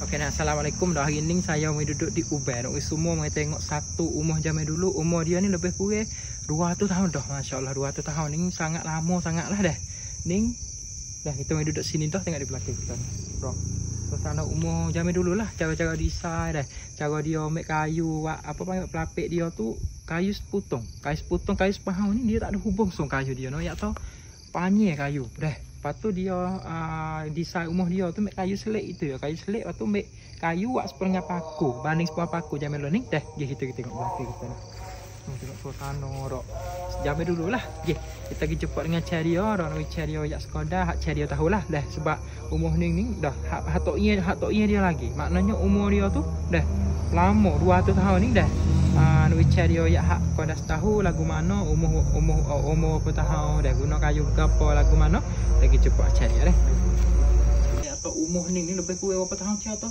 Okey, assalamualaikum. Dah hari ni saya mai duduk di Ubin. Nak semua mai tengok satu rumah zaman dulu. Umur dia ni lebih kurang 200 tahun dah. Masya-Allah 200 tahun ni sangat lama sangatlah dah. Ning dah kita mai duduk sini dah, tengok di belakang kita ni. Bro. Suasana umur zaman dulu lah, cara-cara desain dah. Cara dia ambil kayu, apa panggil pelapik dia tu kayu seputong. Kayu seputong, kayu sepahang ni dia tak ada hubung song kayu dia no. Ya tahu panjang kayu. Dah. Lepas tu dia desain rumah dia tu mek kayu selik itu ya. Kayu selik lepas tu mek kayu wak seperti paku. Banding seperti paku zaman dulu ni. Dah, kita tengok belakang kita ni. Tengok suasana rok. Zaman dulu lah. Kita pergi jumpa dengan Ceria, orang nama Ceria yak Skoda, hak Ceria tahulah dah sebab umur ni dah hak tok ye dia lagi. Maknanya umur dia tu dah lama 200 tahun ni dah. Nama Ceria yak hak kau dah tahu lagu mana umur berapa tahun dah guna kayu gapo lagu mana lagi cepat Ceria dah. Atau umur ni lebih kurang berapa tahun Ceria tu?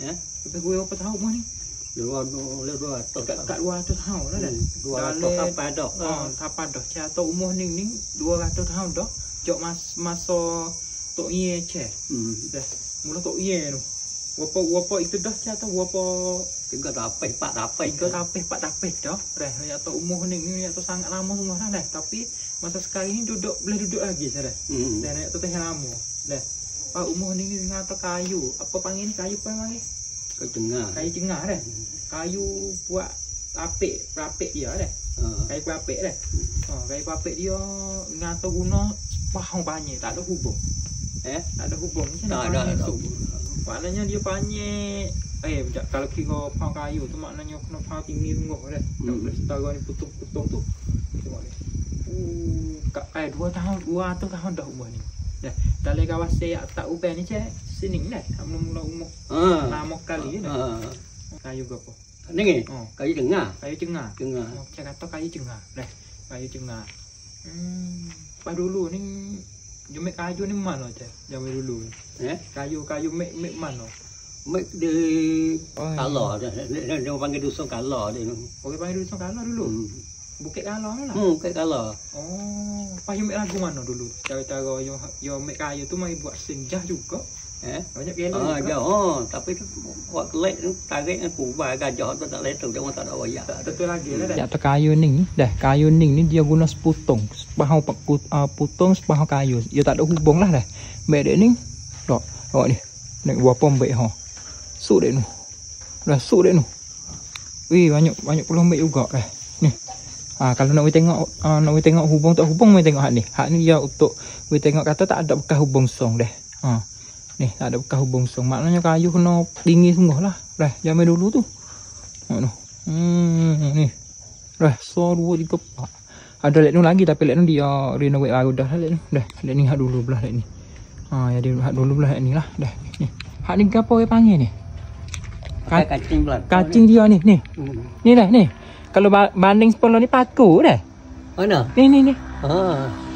Ya, lebih kurang berapa tahun umur ni? 200 kat 200 tahun lah dah. 200 apa dah. Apa dah. Atau umur ni 200 tahun dah. Jok masa tok ye che. Dah. Mula tok ye tu. Wapa itu dah atau wapa 3 tapih 4 tapih 3 tapih 4 tapih dah. Dah atau umur ni atau sangat lama semua dah. Tapi masa sekarang ni boleh duduk lagi dah. Dan atau teh lama. Dah. Umur ni ngata kayu. Apa panggil ni kayu apa panggil? Kayu cengah dah. Kayu buat pelapik dia dah. Kayu pelapik dah. Kayu pelapik dia ngata guna pahang panjang, tak ada hubung. Tak ada hubung. Tak ada. Maknanya dia panjang. Kalau kira pahang kayu tu maknanya kena pahang tinggi sungguh dah. Tak boleh setara ni putung-putung tu. Tengok ni. 200 tahun dah umur ni. Dah. Dalam kawasan tak Ubin ni cek. Sini dah. Mula-mula umur. Lama kali dah. Kayu ke apa? Ni kayu cengah. Kayu cengah. Saya kata kayu cengah. Dah. Kayu cengah. Pas dulu ni jumek kayu ni mana cek? Zaman dulu ni. Kayu mek mana? Mek di Kala. Dia panggil dusun Kala dia. Okey panggil dusun Kala dulu. Bukit Kala lah. Bukit Kala. Pas you make lagu mana dulu? Cara-cara you make kayu tu mai buat senjah juga. Banyak gelo. Tapi buat kelek tu tarik aku gajah tu tak letup dia tak ada wayak. Betul lagi lah dah. Jatuh kayu ni dah. Kayu ni dia guna seputong. Sepahang putong sepahang kayu. Dia tak ada hubung lah dah. Mek dek ni. Dok. Awak ni. Nak buat pombek ha. Suk dek nu. Dah suk dek nu. Wih banyak puluh mek juga dah. Ni. Kalau nak tengok hubung tak hubung mai tengok hak ni. Hak ni dia untuk tengok kata tak ada bekas hubung song dah. Ni tak ada bekas hubung song. Maknanya kayu kena tinggi sungguh lah. Dah zaman dulu tu. Ni. Dah so 2 3 4. Ada lek nu lagi tapi lek nu dia renovate baru dah lek nu. Dah lek ni hak dulu belah lek ni. Ya dia hak dulu belah lek ni lah. Dah ni. Hak ni gapo dia panggil ni? Kacing belah. Kacing dia ni. Ni dah ni. Kalau banding sepuluh ni paku dah. Mana? Ni.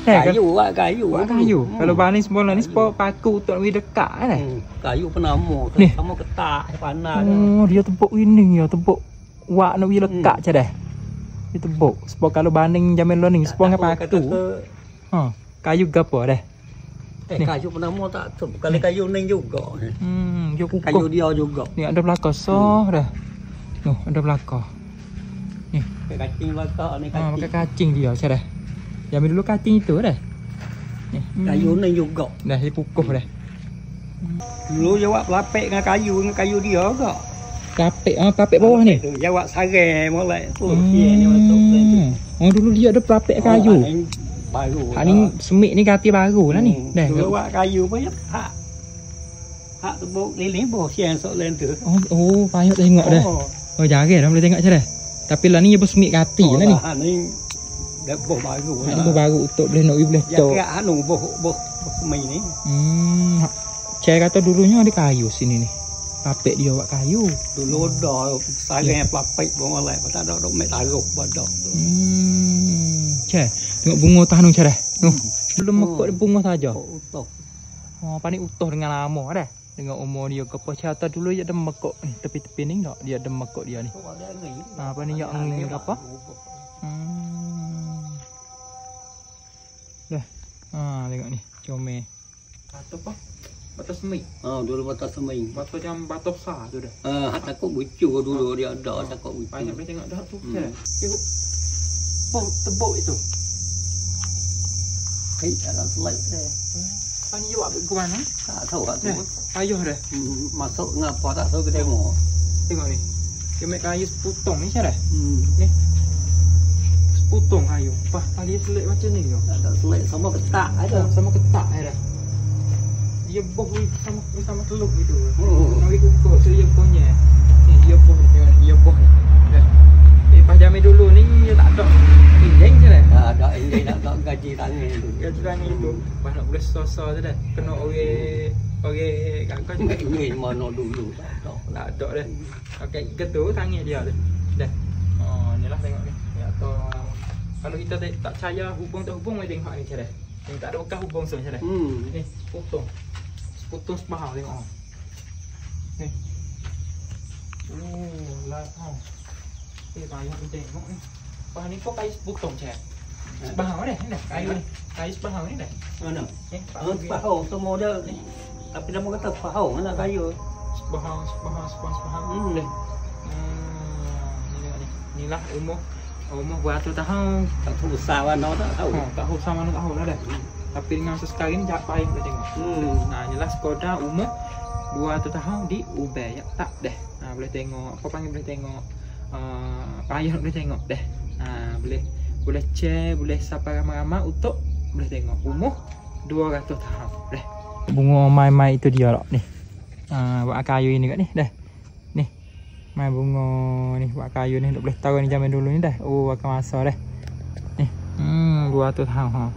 Kayu. Kalau banding sepuluh ni paku untuk lebih dekat dah. Kayu penama tu sama ketak panas. Dia tebuk ini ya, tebuk wak nak lebih dekat je dah. Dia tebuk. Sebab kalau banding zaman dulu ni sepuluh dengan paku. Kayu gapo dah. Kayu penama tak tu. Kalau kayu ni juga. Kayu dia juga. Ni ada belakang so dah. Noh, ada belakang. Ni kacing belakang ni kacing. Pakai kacing dia macam dah. Zaman dulu kacing itu dah. Ni. Kayu ni juga. Dah dipukuh dah. Dulu jawab pelapik dengan kayu dia juga. Pelapik bawah ni. Jawab sarang molek tu. Ni masuk tu. Dulu dia ada pelapik kayu. Baru. Hak ni semik ni ganti baru lah ni. Dah. Jawab kayu pun hak tebuk lilin boh siang sok len tu. Payah tengok dah. Jaga dah boleh tengok je dah. Tapi lah ni dia bersemik kati lah ni. Ni dah boh baru. Ni boh baru untuk boleh nak boleh cok. Ya anu boh semai ni. Saya kata dulunya ada kayu sini ni. Papek dia buat kayu. Dulu dah sarang pelapik pun molek tak ada mek taruh badak. Tengok bunga tah nu dah. Belum mekok bunga saja. Utuh. Panik utuh dengan lama dah. Dengan umur dia ke pecata dulu dia ada mekok ni tepi-tepi ni tak dia ada mekok dia ni. Apa ni yang ni apa? Dah. Tengok ni comel. Atau apa? batu semik. Dulu batu seming. Batu macam batu besar tu dah. Takut bucu dulu dia ada takut bucu. Banyak boleh tengok dah tu. Yuk. Tebuk itu. Ada selai dia. Pani jawab ke mana? Tak tahu kat tu. Payuh dah. Masuk ngapa tak tahu kita tengok. Tengok ni. Dia make kayu sepotong ni saya dah. Ni. Sepotong kayu. Apa tali selit macam ni ke? Ada selai sama ketak ada. Sama ketak dah. Dia boh sama teluk gitu. Nari kukuh so dia punya. Ni dia boh ni tengok dia boh ni. Dah. Pas jam dulu ni dia tak ada injeng je dah. Ada ini nak gaji tangan tu. Gaji tangan itu. Pas nak boleh sosok tu dah. Kena orang kakak ni mana dulu tak ada dah. Okey ketu tangan dia tu. Dah. Inilah tengok ni. Ya tu. Kalau kita tak percaya hubung tak hubung mai tengok ni cara. Yang tak ada bekas hubung so cara. Ni potong. Potong sebahang tengok. Ni. Lah. Banyak ni tengok ni. Pas ni kau kayu potong cak. Sebahang dah ni dah. Kayu sebahang ni dah. Mana? Sebahang semua dah ni. Tapi nama kata sebahang mana kayu? Sebahang. Inilah umur berapa tahun. Tak tahu besar mana tak tahu. Tak tahu sama mana tahu lah dah. Tapi dengan sesekali ni jak payah boleh tengok. Inilah Skoda umur 200 tahun di Ubay. Ya tak dah. Boleh tengok. Apa panggil boleh tengok. Payah boleh tengok dah. Boleh share, boleh sapa ramai-ramai untuk boleh tengok umur 200 tahun dah. Bunga mai-mai itu dia lah ni. Buat kayu ini kat ni dah. Ni. Mai bunga ni buat kayu ni boleh taruh ni zaman dulu ni dah. Akan masa dah. Ni. 200 tahun ha.